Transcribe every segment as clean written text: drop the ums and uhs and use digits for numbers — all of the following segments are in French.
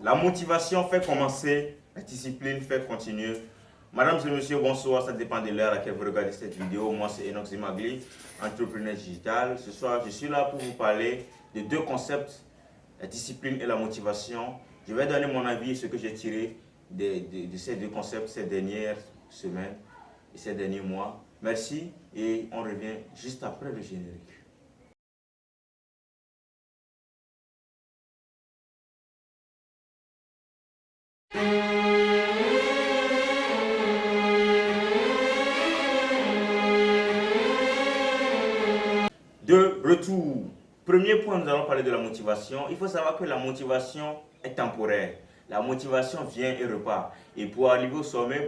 La motivation fait commencer, la discipline fait continuer. Madame et monsieur, bonsoir, ça dépend de l'heure à laquelle vous regardez cette vidéo. Moi, c'est Enoch Zimagli, entrepreneur digital. Ce soir, je suis là pour vous parler de deux concepts, la discipline et la motivation. Je vais donner mon avis et ce que j'ai tiré de ces deux concepts ces dernières semaines et ces derniers mois. Merci et on revient juste après le générique. De retour. Premier point, nous allons parler de la motivation. Il faut savoir que la motivation est temporaire. La motivation vient et repart. Et pour arriver au sommet, il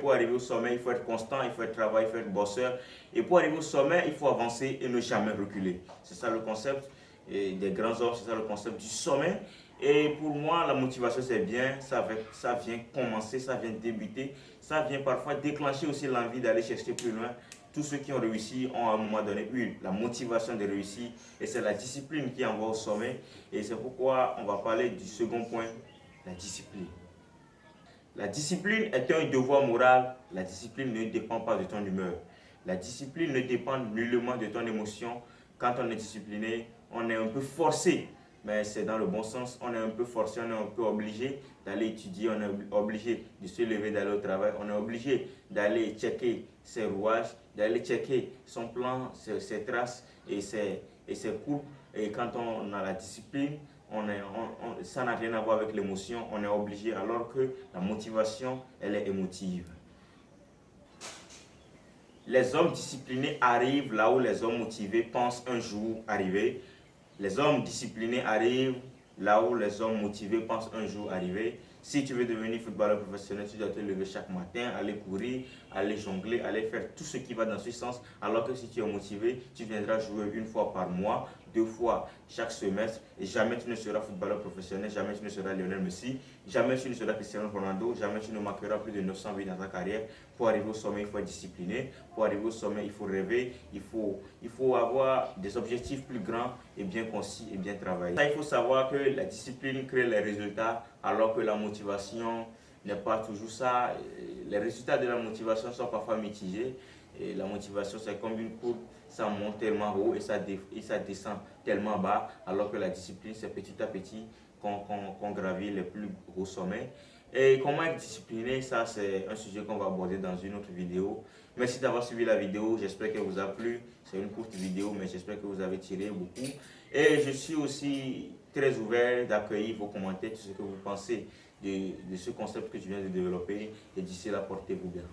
faut être constant, il faut être travailleur, il faut être bosseur. Et pour arriver au sommet, il faut avancer et ne jamais reculer. C'est ça le concept des grands hommes, c'est ça le concept du sommet. Et pour moi, la motivation, c'est bien, ça vient commencer, ça vient débuter, ça vient parfois déclencher aussi l'envie d'aller chercher plus loin. Tous ceux qui ont réussi ont à un moment donné eu la motivation de réussir et c'est la discipline qui envoie au sommet. Et c'est pourquoi on va parler du second point, la discipline. La discipline est un devoir moral. La discipline ne dépend pas de ton humeur. La discipline ne dépend nullement de ton émotion. Quand on est discipliné, on est un peu forcé, mais c'est dans le bon sens. On est un peu forcé, on est un peu obligé d'aller étudier, on est obligé de se lever, d'aller au travail, on est obligé d'aller checker ses rouages, d'aller checker son plan, ses traces et ses courbes. Et quand on a la discipline, ça n'a rien à voir avec l'émotion, on est obligé, alors que la motivation, elle est émotive. Les hommes disciplinés arrivent là où les hommes motivés pensent un jour arriver. Les hommes disciplinés arrivent là où les hommes motivés pensent un jour arriver. Si tu veux devenir footballeur professionnel, tu dois te lever chaque matin, aller courir, aller jongler, aller faire tout ce qui va dans ce sens. Alors que si tu es motivé, tu viendras jouer une fois par mois, 2 fois chaque semestre. Et jamais tu ne seras footballeur professionnel, jamais tu ne seras Lionel Messi, jamais tu ne seras Cristiano Ronaldo, jamais tu ne marqueras plus de 900 buts dans ta carrière. Pour arriver au sommet, il faut être discipliné. Pour arriver au sommet, il faut rêver. Il faut avoir des objectifs plus grands et bien concis et bien travailler. Ça, il faut savoir que la discipline crée les résultats alors que la motivation n'est pas toujours ça. Les résultats de la motivation sont parfois mitigés. Et la motivation, c'est comme une courbe, ça monte tellement haut et ça descend tellement bas, alors que la discipline, c'est petit à petit qu'on gravit les plus hauts sommets. Et comment être discipliné, ça c'est un sujet qu'on va aborder dans une autre vidéo. Merci d'avoir suivi la vidéo, j'espère qu'elle vous a plu. C'est une courte vidéo, mais j'espère que vous avez tiré beaucoup. Et je suis aussi très ouvert d'accueillir vos commentaires, tout ce que vous pensez de ce concept que je viens de développer. Et d'ici là, portez-vous bien.